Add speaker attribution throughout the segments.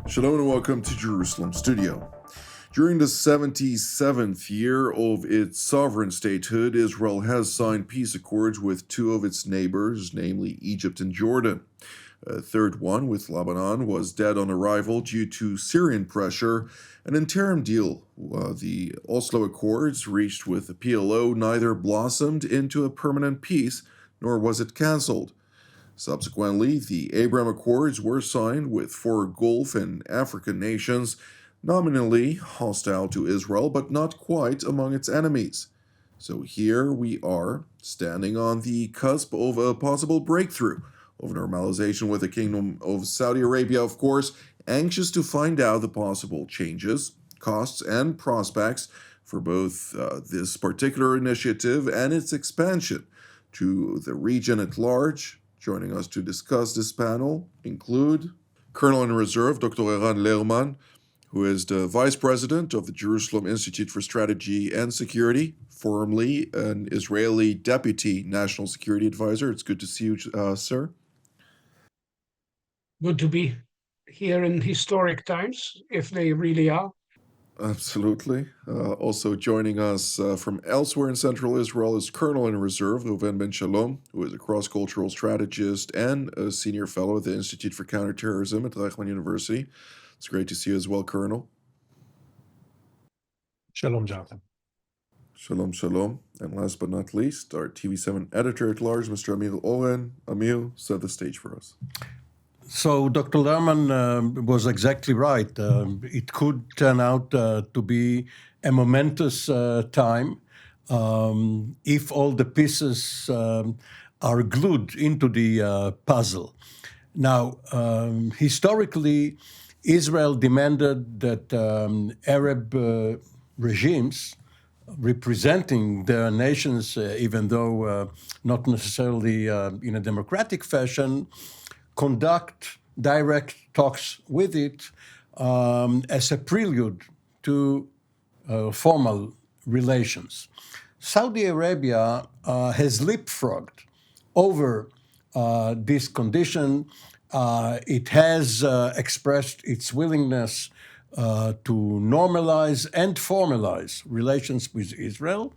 Speaker 1: Shalom and welcome to Jerusalem Studio. During the 77th year of its sovereign statehood, Israel has signed peace accords with two of its neighbors, namely Egypt and Jordan. A third one, with Lebanon, was dead on arrival due to Syrian pressure. An interim deal, the Oslo Accords, reached with the PLO, neither blossomed into a permanent peace, nor was it cancelled. Subsequently, the Abraham Accords were signed with four Gulf and African nations, nominally hostile to Israel, but not quite among its enemies. So here we are, standing on the cusp of a possible breakthrough of normalization with the Kingdom of Saudi Arabia, of course, anxious to find out the possible changes, costs, and prospects for both this particular initiative and its expansion to the region at large. Joining us to discuss this panel include Colonel in Reserve Dr. Eran Lerman, who is the Vice President of the Jerusalem Institute for Strategy and Security, formerly an Israeli Deputy National Security Advisor. It's good to see you, sir.
Speaker 2: Good to be here in historic times, if they really are.
Speaker 1: Absolutely. Also joining us from elsewhere in Central Israel is Colonel in Reserve Reuven Ben Shalom, who is a cross-cultural strategist and a senior fellow at the Institute for Counterterrorism at Reichman University. It's great to see you as well, Colonel.
Speaker 3: Shalom, Jonathan.
Speaker 1: Shalom, shalom. And last but not least, our TV7 editor-at-large, Mr. Amir Oren. Amir, set the stage for us.
Speaker 3: So Dr. Lerman was exactly right. It could turn out to be a momentous time if all the pieces are glued into the puzzle. Now, historically, Israel demanded that Arab regimes representing their nations, even though not necessarily in a democratic fashion, conduct direct talks with it as a prelude to formal relations. Saudi Arabia has leapfrogged over this condition. It has expressed its willingness to normalize and formalize relations with Israel,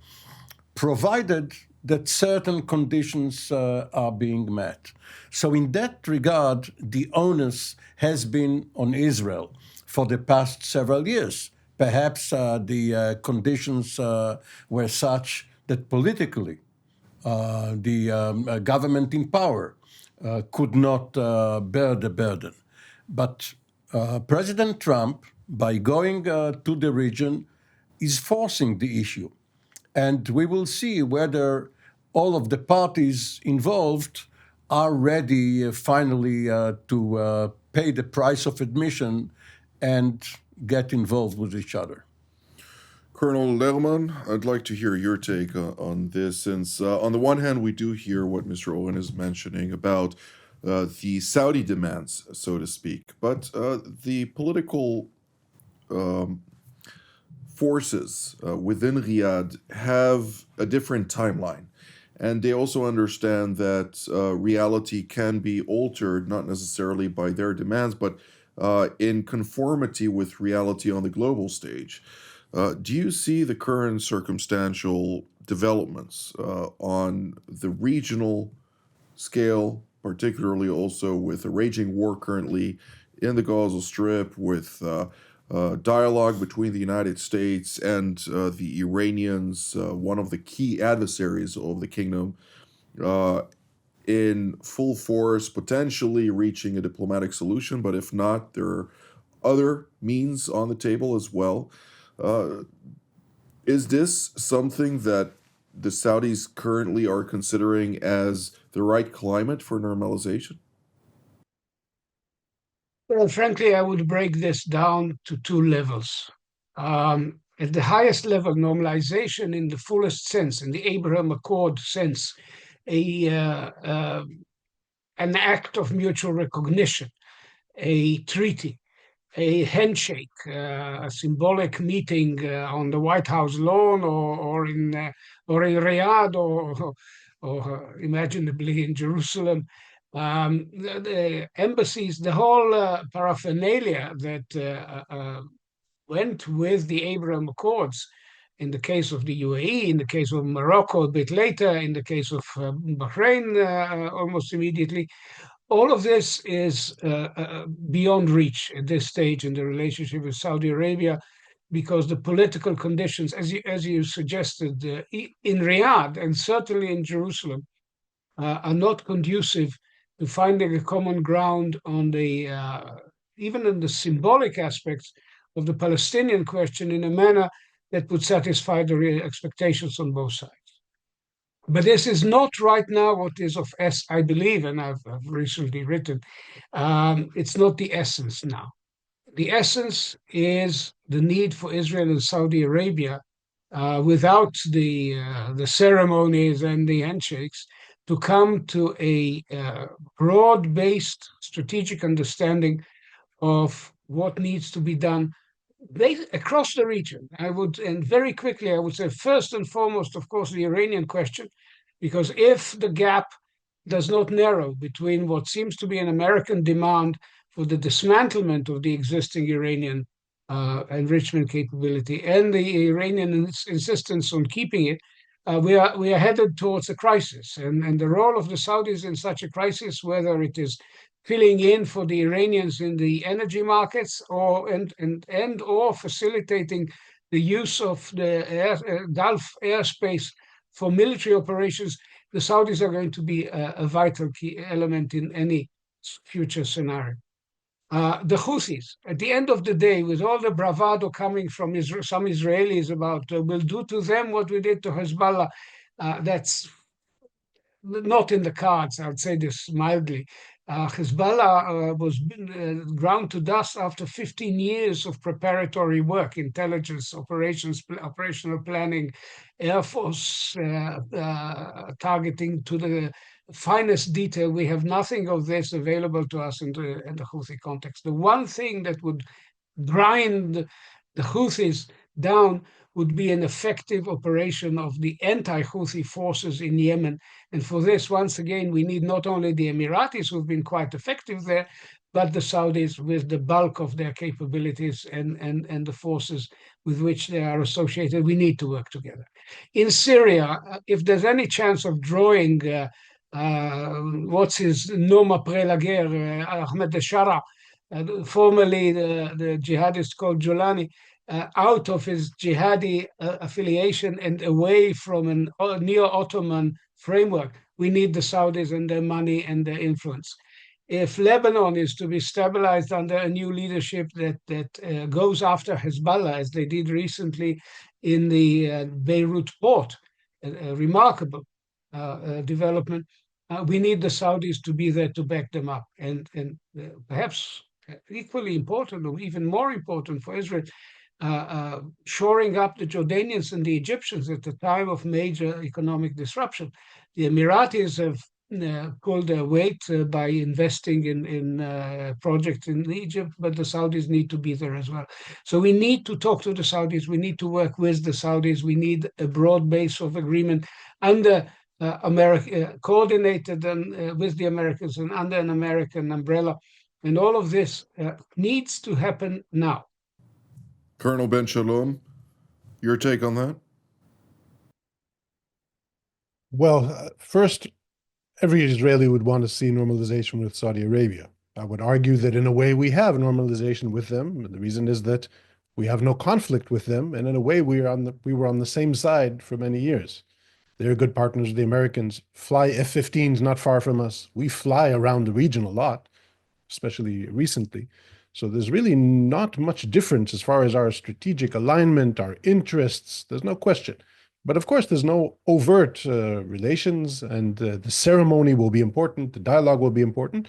Speaker 3: provided that certain conditions are being met. So in that regard, the onus has been on Israel for the past several years. Perhaps the conditions were such that politically the government in power could not bear the burden. But President Trump, by going to the region, is forcing the issue. And we will see whether all of the parties involved are ready finally to pay the price of admission and get involved with each other.
Speaker 1: Colonel Lerman, I'd like to hear your take on this, since on the one hand, we do hear what Mr. Owen is mentioning about the Saudi demands, so to speak, but the political forces within Riyadh have a different timeline. And they also understand that reality can be altered, not necessarily by their demands, but in conformity with reality on the global stage. Do you see the current circumstantial developments on the regional scale, particularly also with a raging war currently in the Gaza Strip, with dialogue between the United States and the Iranians, one of the key adversaries of the kingdom, in full force, potentially reaching a diplomatic solution, but if not, there are other means on the table as well. Is this something that the Saudis currently are considering as the right climate for normalization?
Speaker 2: Well, frankly, I would break this down to two levels. At the highest level, normalization in the fullest sense, in the Abraham Accord sense, an act of mutual recognition, a treaty, a handshake, a symbolic meeting on the White House lawn or in Riyadh or imaginably in Jerusalem, The embassies, the whole paraphernalia that went with the Abraham Accords, in the case of the UAE, in the case of Morocco a bit later, in the case of Bahrain almost immediately, all of this is beyond reach at this stage in the relationship with Saudi Arabia, because the political conditions, as you suggested, in Riyadh and certainly in Jerusalem, are not conducive to finding a common ground on the even in the symbolic aspects of the Palestinian question in a manner that would satisfy the real expectations on both sides. But this is not right now what is of I believe, and I've recently written, it's not the essence now. The essence is the need for Israel and Saudi Arabia, without the ceremonies and the handshakes, to come to a broad-based strategic understanding of what needs to be done across the region. And very quickly, I would say, first and foremost, of course, the Iranian question, because if the gap does not narrow between what seems to be an American demand for the dismantlement of the existing Iranian enrichment capability and the Iranian insistence on keeping it, we are headed towards a crisis. And the role of the Saudis in such a crisis, whether it is filling in for the Iranians in the energy markets or facilitating the use of the Gulf airspace for military operations, the Saudis are going to be a vital key element in any future scenario. The Houthis, at the end of the day, with all the bravado coming from some Israelis about we'll do to them what we did to Hezbollah, that's not in the cards. I would say this mildly. Hezbollah was ground to dust after 15 years of preparatory work, intelligence, operational planning, Air Force targeting to the finest detail. We have nothing of this available to us in the Houthi context. The one thing that would grind the Houthis down would be an effective operation of the anti-Houthi forces in Yemen. And for this, once again, we need not only the Emiratis, who've been quite effective there, but the Saudis with the bulk of their capabilities and the forces with which they are associated. We need to work together. In Syria, if there's any chance of drawing what's his nom après la guerre, Ahmed al-Shara, formerly the jihadist called Jolani, out of his jihadi affiliation and away from a neo-Ottoman framework, we need the Saudis and their money and their influence. If Lebanon is to be stabilized under a new leadership that goes after Hezbollah, as they did recently in the Beirut port, a remarkable development, we need the Saudis to be there to back them up. And perhaps equally important, or even more important for Israel, shoring up the Jordanians and the Egyptians at the time of major economic disruption. The Emiratis have pulled their weight by investing in projects in Egypt, but the Saudis need to be there as well. So we need to talk to the Saudis. We need to work with the Saudis. We need a broad base of agreement under America, coordinated with the Americans and under an American umbrella. And all of this needs to happen now.
Speaker 1: Colonel Ben Shalom, your take on that?
Speaker 4: Well, first, every Israeli would want to see normalization with Saudi Arabia. I would argue that in a way we have normalization with them. The reason is that we have no conflict with them, and in a way we were on the same side for many years. They're good partners. The Americans fly F-15s not far from us. We fly around the region a lot, especially recently. So there's really not much difference as far as our strategic alignment, our interests. There's no question. But of course, there's no overt relations, and the ceremony will be important. The dialogue will be important.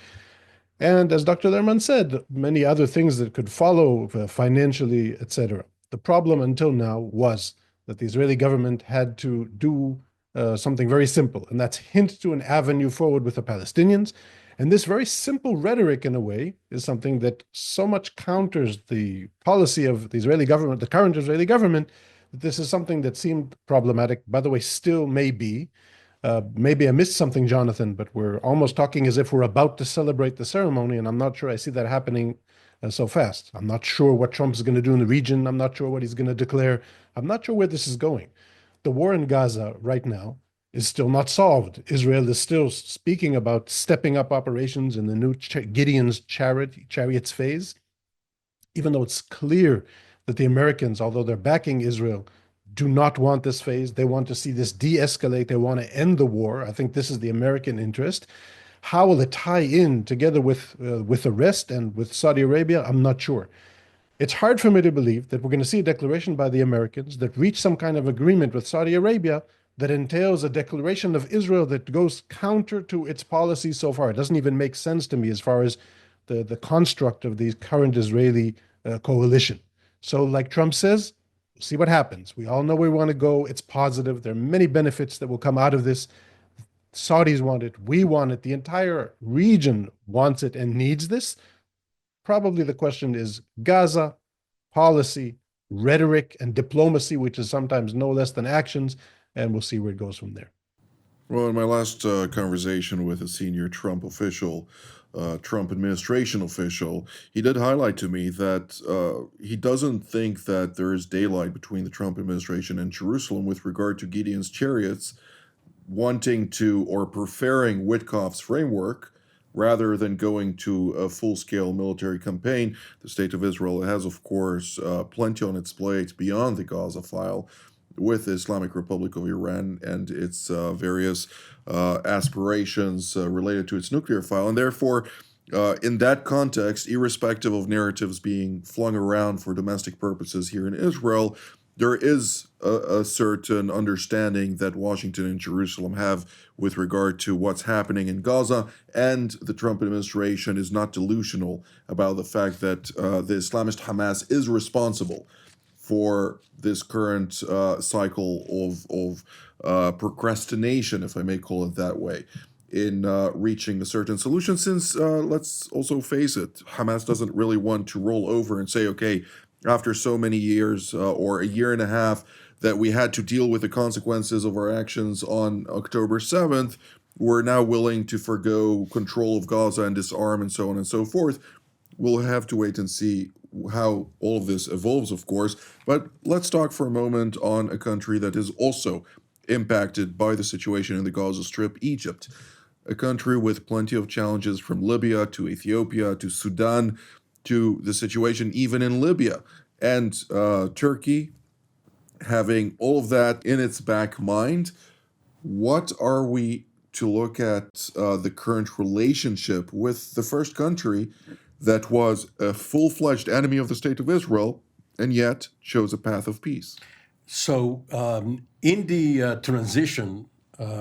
Speaker 4: And as Dr. Lerman said, many other things that could follow financially, etc. The problem until now was that the Israeli government had to do something very simple, and that's hint to an avenue forward with the Palestinians. And this very simple rhetoric, in a way, is something that so much counters the policy of the Israeli government, the current Israeli government, that this is something that seemed problematic, by the way, still may be. Maybe I missed something, Jonathan, but we're almost talking as if we're about to celebrate the ceremony, and I'm not sure I see that happening so fast. I'm not sure what Trump's going to do in the region. I'm not sure what he's going to declare. I'm not sure where this is going. The war in Gaza right now is still not solved. Israel is still speaking about stepping up operations in the new Gideon's chariots phase, even though it's clear that the Americans, although they're backing Israel, do not want this phase. They want to see this de-escalate. They want to end the war. I think this is the American interest. How will it tie in together with the rest and with Saudi Arabia? I'm not sure. It's hard for me to believe that we're going to see a declaration by the Americans that reach some kind of agreement with Saudi Arabia that entails a declaration of Israel that goes counter to its policy so far. It doesn't even make sense to me as far as the construct of the current Israeli coalition. So, like Trump says, we'll see what happens. We all know where we want to go. It's positive. There are many benefits that will come out of this. Saudis want it. We want it. The entire region wants it and needs this. Probably the question is Gaza, policy, rhetoric, and diplomacy, which is sometimes no less than actions. And we'll see where it goes from there.
Speaker 1: Well, in my last conversation with a senior Trump official, Trump administration official, he did highlight to me that he doesn't think that there is daylight between the Trump administration and Jerusalem with regard to Gideon's chariots wanting to or preferring Witkoff's framework rather than going to a full-scale military campaign. The state of Israel has, of course, plenty on its plate beyond the Gaza file with the Islamic Republic of Iran and its various aspirations related to its nuclear file. And therefore, in that context, irrespective of narratives being flung around for domestic purposes here in Israel, there is a certain understanding that Washington and Jerusalem have with regard to what's happening in Gaza, and the Trump administration is not delusional about the fact that the Islamist Hamas is responsible for this current cycle of procrastination, if I may call it that way, in reaching a certain solution, since, let's also face it, Hamas doesn't really want to roll over and say, okay, after so many years or a year and a half that we had to deal with the consequences of our actions on October 7th, we're now willing to forgo control of Gaza and disarm and so on and so forth. We'll have to wait and see how all of this evolves, of course. But let's talk for a moment on a country that is also impacted by the situation in the Gaza Strip, Egypt. A country with plenty of challenges, from Libya to Ethiopia to Sudan to the situation even in Libya, and Turkey having all of that in its back mind. What are we to look at the current relationship with the first country that was a full-fledged enemy of the State of Israel and yet chose a path of peace?
Speaker 3: So in the transition,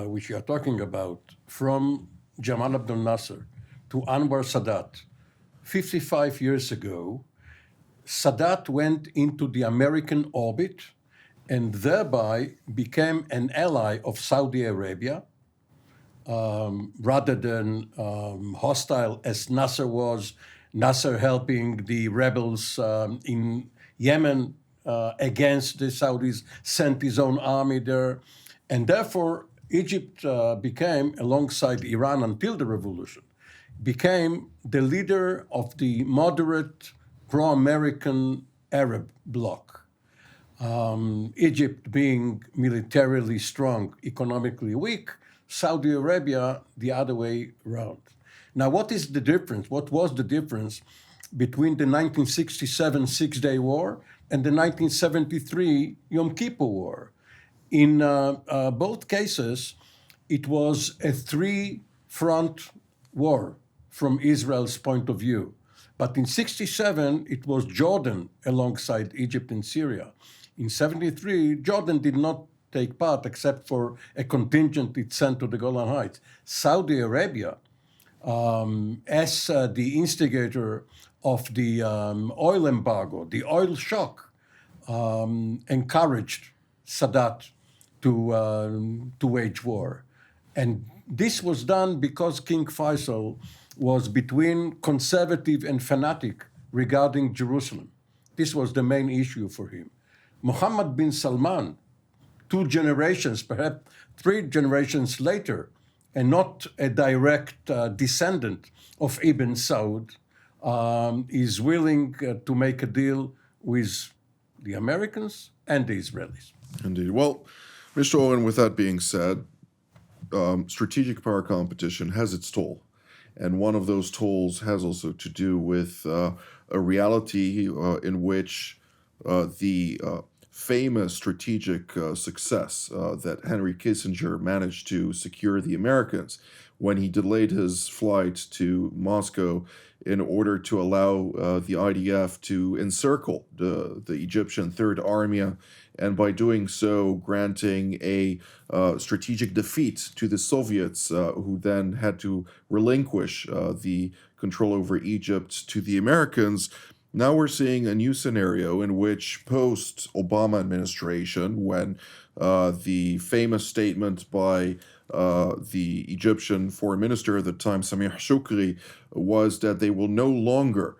Speaker 3: which you are talking about, from Jamal Abdel Nasser to Anwar Sadat, 55 years ago, Sadat went into the American orbit and thereby became an ally of Saudi Arabia, rather than hostile as Nasser was. Nasser helping the rebels in Yemen against the Saudis, sent his own army there. And therefore, Egypt became, alongside Iran until the revolution, became the leader of the moderate pro-American Arab bloc. Egypt being militarily strong, economically weak, Saudi Arabia the other way around. Now, what is the difference? What was the difference between the 1967 Six-Day War and the 1973 Yom Kippur War? In both cases, it was a three-front war from Israel's point of view. But in 67, it was Jordan alongside Egypt and Syria. In 73, Jordan did not take part except for a contingent it sent to the Golan Heights. Saudi Arabia, as the instigator of the oil embargo, the oil shock, encouraged Sadat to wage war. And this was done because King Faisal was between conservative and fanatic regarding Jerusalem. This was the main issue for him. Mohammed bin Salman 2 generations, perhaps 3 generations later, and not a direct descendant of Ibn Saud, is willing to make a deal with the Americans and the Israelis.
Speaker 1: Indeed. Well, Mr. Owen, with that being said, strategic power competition has its toll. And one of those tolls has also to do with a reality in which the famous strategic success that Henry Kissinger managed to secure the Americans when he delayed his flight to Moscow in order to allow the IDF to encircle the Egyptian Third Army, and by doing so, granting a strategic defeat to the Soviets, who then had to relinquish the control over Egypt to the Americans. Now we're seeing a new scenario in which post-Obama administration, when the famous statement by the Egyptian foreign minister at the time, Samih Shoukry, was that they will no longer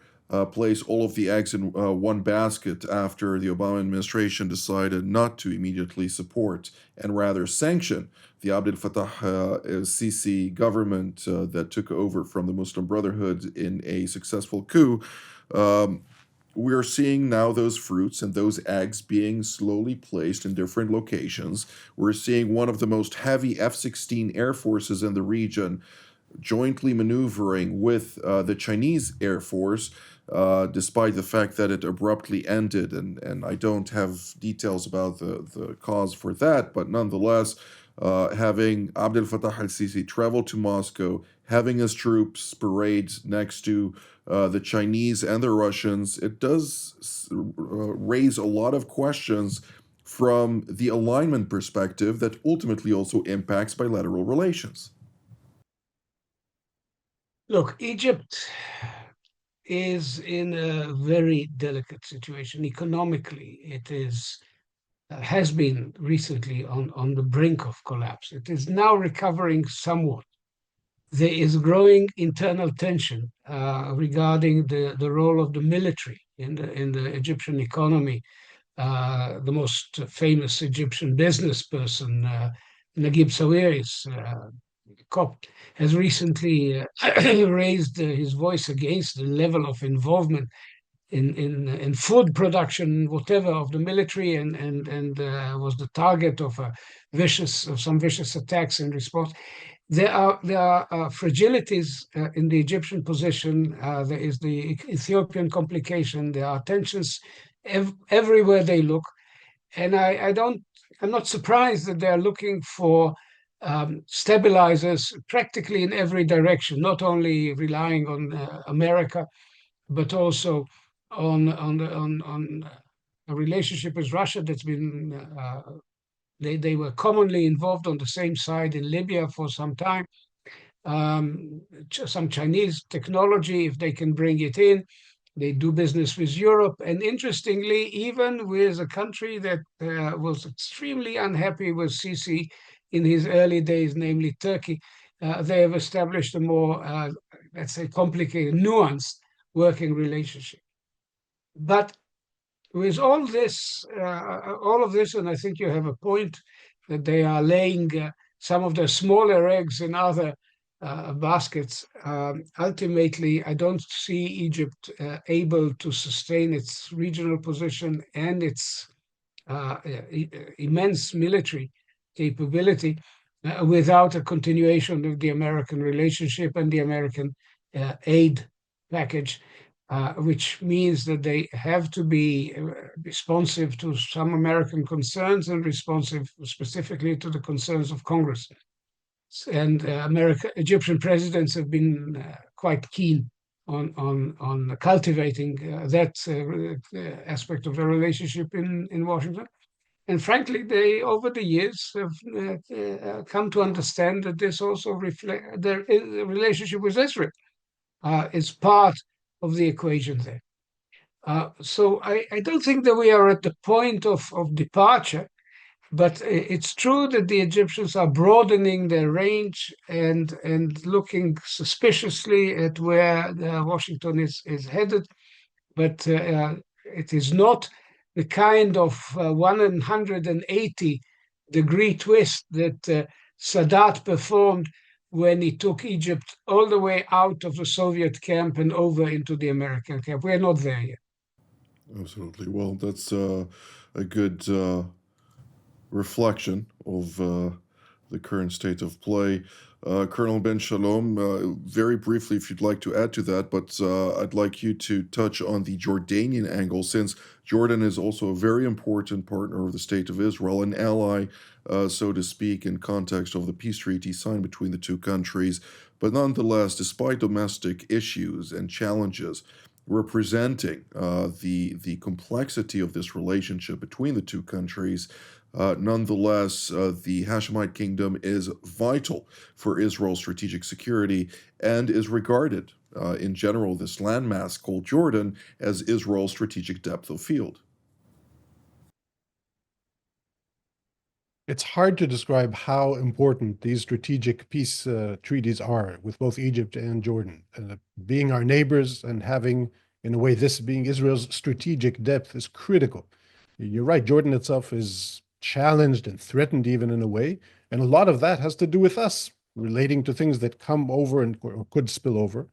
Speaker 1: place all of the eggs in one basket after the Obama administration decided not to immediately support and rather sanction the Abdel Fattah Sisi government that took over from the Muslim Brotherhood in a successful coup. We're seeing now those fruits and those eggs being slowly placed in different locations. We're seeing one of the most heavy F-16 air forces in the region jointly maneuvering with the Chinese Air Force, despite the fact that it abruptly ended. And I don't have details about the cause for that, but nonetheless, having Abdel Fattah al-Sisi travel to Moscow, having his troops parade next to the Chinese and the Russians, it does raise a lot of questions from the alignment perspective that ultimately also impacts bilateral relations.
Speaker 2: Look, Egypt is in a very delicate situation economically. It is has been recently on the brink of collapse. It is now recovering somewhat. There is growing internal tension regarding the role of the military in the Egyptian economy. The most famous Egyptian business person, Naguib Sawiris, Copt, has recently raised his voice against the level of involvement in food production, whatever, of the military, and was the target of some vicious attacks in response. There are fragilities in the Egyptian position. There is the Ethiopian complication. There are tensions everywhere they look, and I'm not surprised that they're looking for stabilizers practically in every direction, not only relying on America, but also on a relationship with Russia that's been they were commonly involved on the same side in Libya for some time. Some Chinese technology, if they can bring it in. They do business with Europe, and interestingly, even with a country that was extremely unhappy with Sisi in his early days, namely Turkey, they have established a more, let's say, complicated, nuanced working relationship. But with all of this, and I think you have a point that they are laying some of their smaller eggs in other baskets. Ultimately, I don't see Egypt able to sustain its regional position and its immense military capability without a continuation of the American relationship and the American aid package. Which means that they have to be responsive to some American concerns and responsive specifically to the concerns of Congress. And Egyptian presidents have been quite keen on cultivating that aspect of the relationship in Washington. And frankly, they, over the years, have come to understand that this also reflects their relationship with Israel is part of the equation there. So I don't think that we are at the point of departure, but it's true that the Egyptians are broadening their range and looking suspiciously at where Washington is headed, but it is not the kind of 180 degree twist that Sadat performed when he took Egypt all the way out of the Soviet camp and over into the American camp. We're not there yet.
Speaker 1: Absolutely. Well, that's a good reflection of the current state of play. Colonel Ben Shalom, very briefly, if you'd like to add to that, but I'd like you to touch on the Jordanian angle, since Jordan is also a very important partner of the State of Israel, an ally, so to speak, in context of the peace treaty signed between the two countries. But nonetheless, despite domestic issues and challenges, representing the complexity of this relationship between the two countries, nonetheless, the Hashemite kingdom is vital for Israel's strategic security and is regarded, in general, this landmass called Jordan, as Israel's strategic depth of field.
Speaker 4: It's hard to describe how important these strategic peace treaties are with both Egypt and Jordan. Being our neighbors and having, in a way, this being Israel's strategic depth is critical. You're right, Jordan itself is challenged and threatened even in a way, and a lot of that has to do with us relating to things that come over and or could spill over.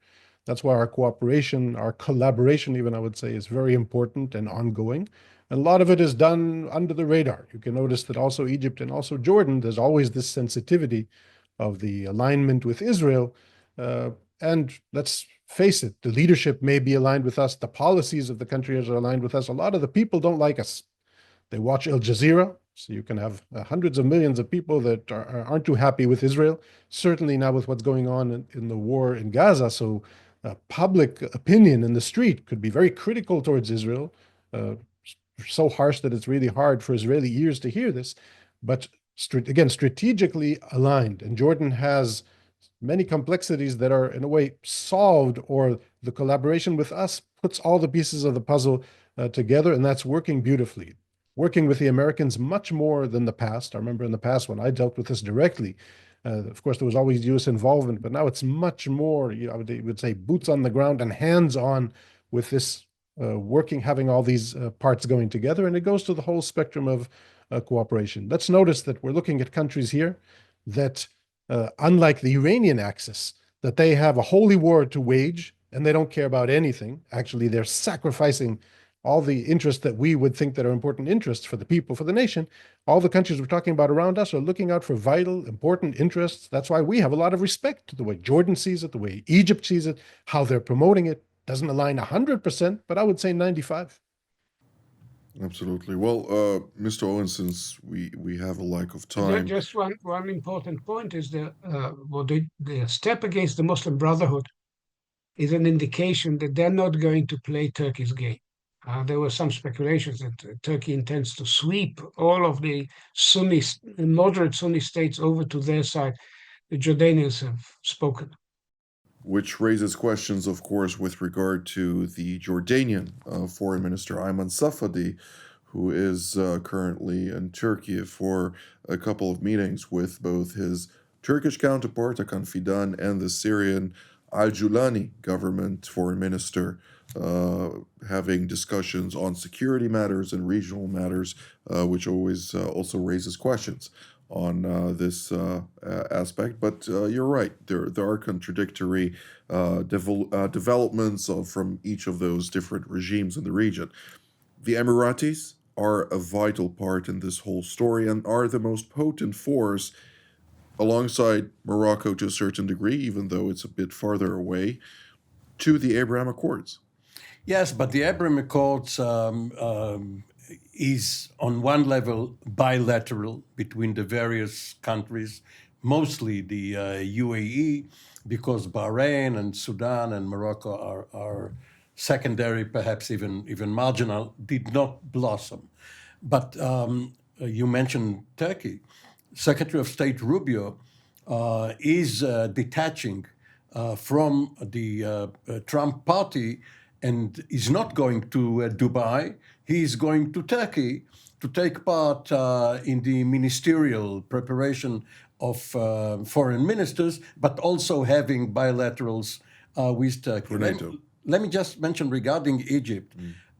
Speaker 4: That's why our cooperation, our collaboration even, I would say, is very important and ongoing. And a lot of it is done under the radar. You can notice that also Egypt and also Jordan, there's always this sensitivity of the alignment with Israel. And let's face it, the leadership may be aligned with us. The policies of the countries are aligned with us. A lot of the people don't like us. They watch Al Jazeera, so you can have hundreds of millions of people that aren't too happy with Israel, certainly now with what's going on in the war in Gaza. So public opinion in the street could be very critical towards Israel, so harsh that it's really hard for Israeli ears to hear this. But again, strategically aligned. And Jordan has many complexities that are in a way solved, or the collaboration with us puts all the pieces of the puzzle together, and that's working beautifully. Working with the Americans much more than the past. I remember in the past when I dealt with this directly, of course, there was always U.S. involvement, but now it's much more, I would say, boots on the ground and hands-on with this working, having all these parts going together, and it goes to the whole spectrum of cooperation. Let's notice that we're looking at countries here that, unlike the Iranian axis, that they have a holy war to wage and they don't care about anything. Actually, they're sacrificing all the interests that we would think that are important interests for the people, for the nation. All the countries we're talking about around us are looking out for vital, important interests. That's why we have a lot of respect to the way Jordan sees it, the way Egypt sees it, how they're promoting it. Doesn't align 100%, but I would say 95.
Speaker 1: Absolutely. Well, Mr. Owen, since we have a lack of time.
Speaker 2: Just one important point is the step against the Muslim Brotherhood is an indication that they're not going to play Turkey's game. There were some speculations that Turkey intends to sweep all of the moderate Sunni states over to their side. The Jordanians have spoken.
Speaker 1: Which raises questions, of course, with regard to the Jordanian Foreign Minister Ayman Safadi, who is currently in Turkey for a couple of meetings with both his Turkish counterpart, Hakan Fidan, and the Syrian Al-Julani government foreign minister, having discussions on security matters and regional matters, which always also raises questions on this aspect. But you're right, there are contradictory developments from each of those different regimes in the region. The Emiratis are a vital part in this whole story and are the most potent force, alongside Morocco to a certain degree, even though it's a bit farther away, to the Abraham Accords.
Speaker 3: Yes, but the Abraham Accords is on one level bilateral between the various countries, mostly the UAE, because Bahrain and Sudan and Morocco are secondary, perhaps even marginal, did not blossom. But you mentioned Turkey. Secretary of State Rubio is detaching from the Trump party and is not going to Dubai. He is going to Turkey to take part in the ministerial preparation of foreign ministers, but also having bilaterals with Turkey. Let me just mention regarding Egypt.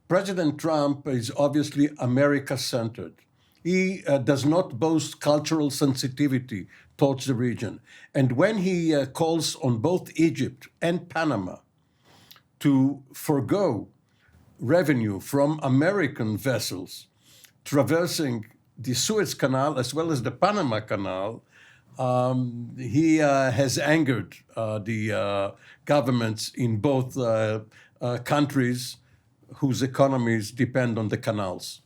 Speaker 3: President Trump is obviously America-centered. He does not boast cultural sensitivity towards the region. And when he calls on both Egypt and Panama to forego revenue from American vessels traversing the Suez Canal as well as the Panama Canal, he has angered the governments in both countries whose economies depend on the canals.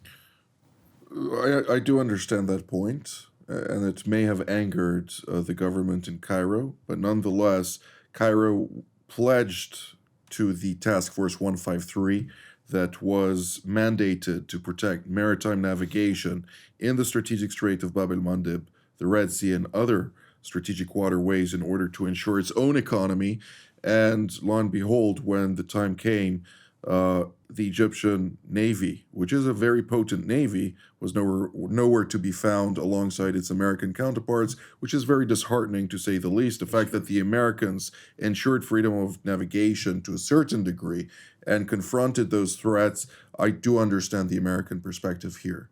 Speaker 1: I do understand that point, and it may have angered the government in Cairo, but nonetheless, Cairo pledged to the Task Force 153 that was mandated to protect maritime navigation in the strategic Strait of Bab el-Mandeb, the Red Sea, and other strategic waterways in order to ensure its own economy. And lo and behold, when the time came, the Egyptian Navy, which is a very potent navy, was nowhere to be found alongside its American counterparts, which is very disheartening to say the least. The fact that the Americans ensured freedom of navigation to a certain degree and confronted those threats, I do understand the American perspective here.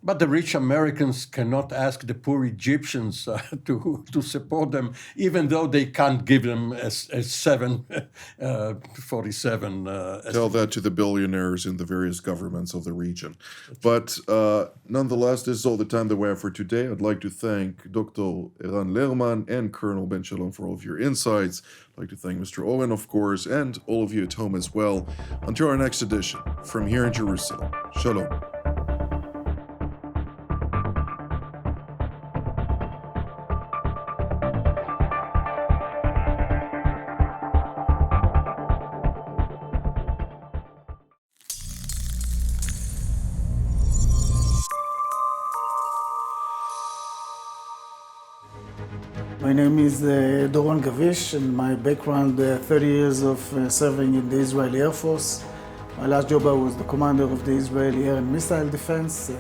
Speaker 3: But the rich Americans cannot ask the poor Egyptians to support them, even though they can't give them a 747.
Speaker 1: Tell that to the billionaires in the various governments of the region. But nonetheless, this is all the time that we have for today. I'd like to thank Dr. Eran Lerman and Colonel Ben Shalom for all of your insights. I'd like to thank Mr. Owen, of course, and all of you at home as well. Until our next edition, from here in Jerusalem, Shalom.
Speaker 5: My name is Doron Gavish, and my background, 30 years of serving in the Israeli Air Force. My last job, I was the commander of the Israeli Air and Missile Defense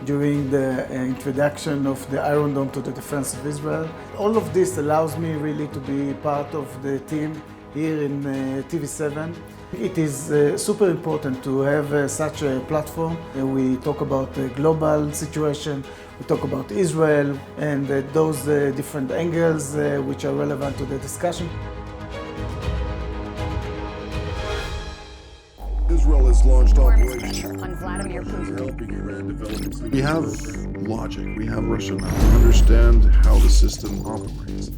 Speaker 5: during the introduction of the Iron Dome to the defense of Israel. All of this allows me really to be part of the team here in TV7. It is super important to have such a platform. We talk about the global situation, we talk about Israel and those different angles which are relevant to the discussion.
Speaker 1: Israel has launched
Speaker 6: Pressure
Speaker 1: operations
Speaker 6: on Vladimir Putin.
Speaker 1: helping Iran develop. We have logic, we have rationale, we understand how the system operates.